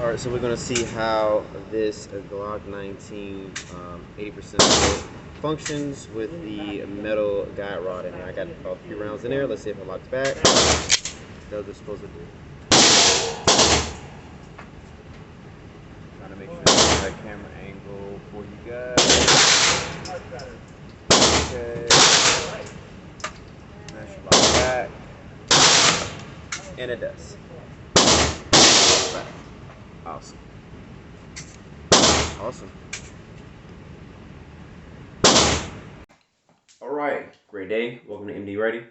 Alright, so we're going to see how this Glock 19 80% bullet functions with the metal guide rod in there. I got a few rounds in there. Let's see if it locks back. Does it's supposed to do. Trying to make sure I get that camera angle for you guys. Okay. That should lock back. And it does. Awesome. Awesome. All right, great day. Welcome to MD Ready.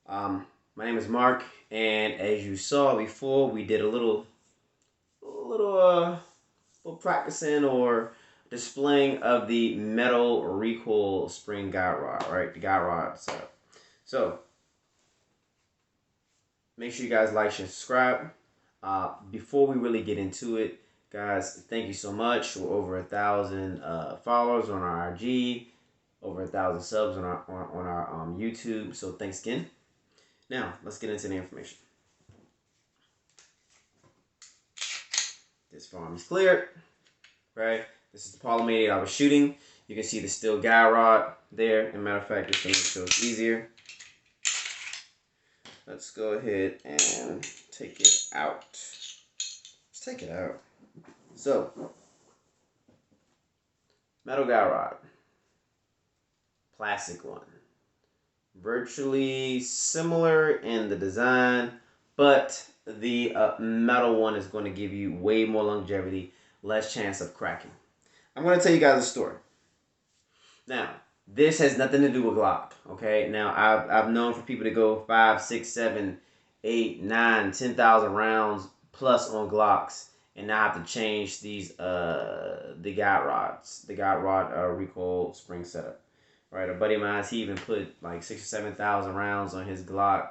My name is Mark, and as you saw before, we did a little practicing or displaying of the metal recoil spring guide rod, right? The guide rod setup. So make sure you guys like, share, subscribe. Before we really get into it, guys, thank you so much. We're over 1,000 followers on our IG, over 1,000 subs on our YouTube. So thanks again. Now let's get into the information. This firearm is cleared, right? This is the polymated I was shooting. You can see the steel guide rod there. As a matter of fact, just to make sure it's easier, let's go ahead and take it out. Let's take it out. So, metal guide rod, plastic one, virtually similar in the design, but the metal one is going to give you way more longevity, less chance of cracking. I'm going to tell you guys a story. Now, this has nothing to do with Glock, okay? Now, I've known for people to go 5, 6, 7, 8, 9, 10,000 rounds plus on Glocks, and now I have to change these the guide rod recoil spring setup, right? A buddy of mine, he even put like 6,000 or 7,000 rounds on his Glock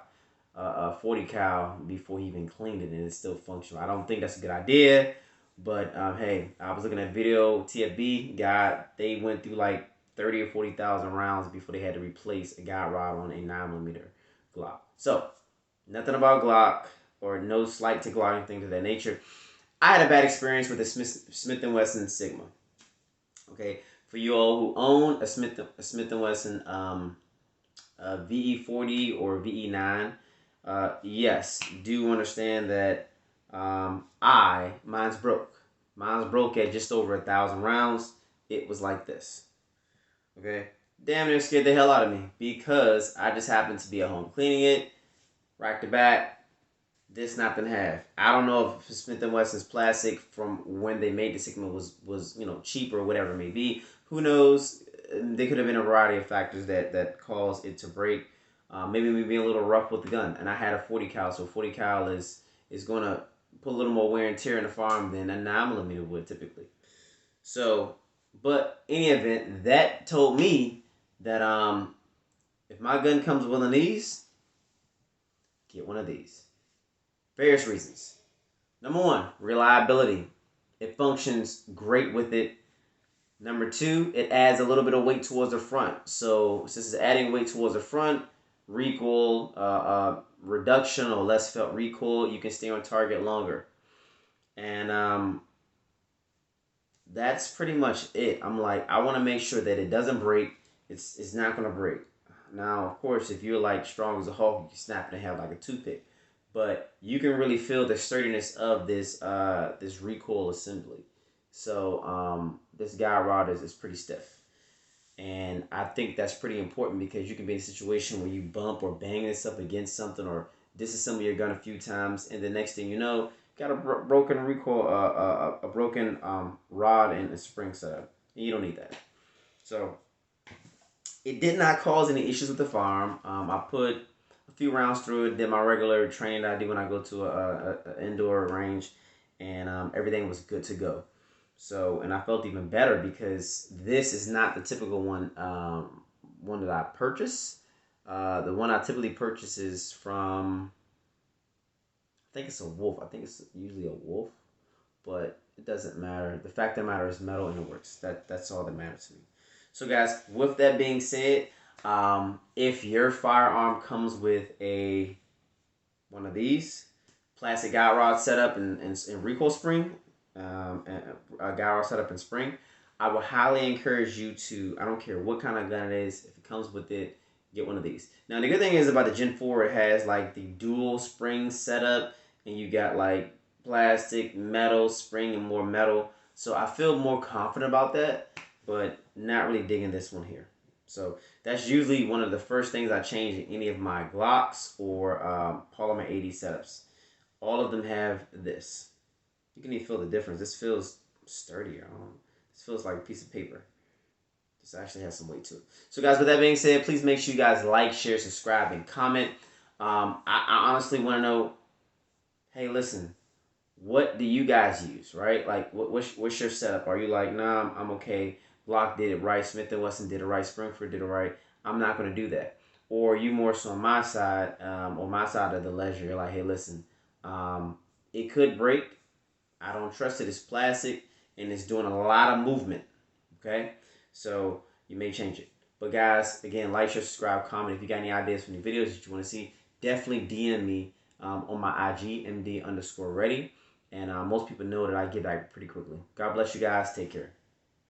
40 cal before he even cleaned it, and it's still functional. I don't think that's a good idea, but hey, I was looking at video. TFB guy, they went through like 30 or 40,000 rounds before they had to replace a guide rod on a 9mm Glock. So, nothing about Glock or no slight to Glock, anything to that nature. I had a bad experience with the Smith & Wesson Sigma. Okay, for you all who own a Smith & Wesson VE40 or VE9, yes, do understand that mine's broke. Mine's broke at just over 1,000 rounds. It was like this. Okay, damn near scared the hell out of me because I just happened to be at home cleaning it, rack to back. This snapped in half. I don't know if Smith & Wesson's plastic from when they made the Sigma was cheaper or whatever it may be. Who knows? There could have been a variety of factors that caused it to break. Maybe me being a little rough with the gun, and I had a 40 cal, so 40 cal is going to put a little more wear and tear in the firearm than a 9mm would typically. So, but in any event, that told me that if my gun comes with one of these, get one of these. Various reasons. Number one, reliability. It functions great with it. Number two, it adds a little bit of weight towards the front. So since it's adding weight towards the front, recoil, reduction or less felt recoil, you can stay on target longer. And that's pretty much it. I'm like, I want to make sure that it doesn't break. It's not going to break. Now, of course, if you're like strong as a Hulk, you can snap it and have like a toothpick. But you can really feel the sturdiness of this this recoil assembly. So this guide rod is pretty stiff. And I think that's pretty important because you can be in a situation where you bump or bang this up against something or disassemble your gun a few times, and the next thing you know, got a broken recoil, a broken rod and a spring setup. And you don't need that. So it did not cause any issues with the firearm. I put a few rounds through it, did my regular training that I do when I go to a indoor range, and everything was good to go. So, and I felt even better because this is not the typical one that I purchase. The one I typically purchase is from, I think it's a Wolf. I think it's usually a Wolf, but it doesn't matter. The fact of the matter is metal and it works. That's all that matters to me. So guys, with that being said, if your firearm comes with one of these, plastic guide rod setup and recoil spring, and a guide rod setup and spring, I would highly encourage you to, I don't care what kind of gun it is, if it comes with it, get one of these. Now the good thing is about the Gen 4, it has like the dual spring setup, and you got like plastic, metal, spring, and more metal. So I feel more confident about that, but not really digging this one here. So that's usually one of the first things I change in any of my Glocks or Polymer 80 setups. All of them have this. You can even feel the difference. This feels sturdier. This feels like a piece of paper. This actually has some weight to it. So guys, with that being said, please make sure you guys like, share, subscribe, and comment. I honestly want to know, hey, listen, what do you guys use, right? Like, what's your setup? Are you like, nah, I'm okay. Glock did it right. Smith & Wesson did it right. Springfield did it right. I'm not going to do that. Or you more so on my side, or my side of the ledger. You're like, hey, listen, it could break. I don't trust it. It's plastic, and it's doing a lot of movement, okay? So you may change it. But guys, again, like, share, subscribe, comment. If you got any ideas for new videos that you want to see, definitely DM me on my IG, MD_ready. And most people know that I get back pretty quickly. God bless you guys. Take care.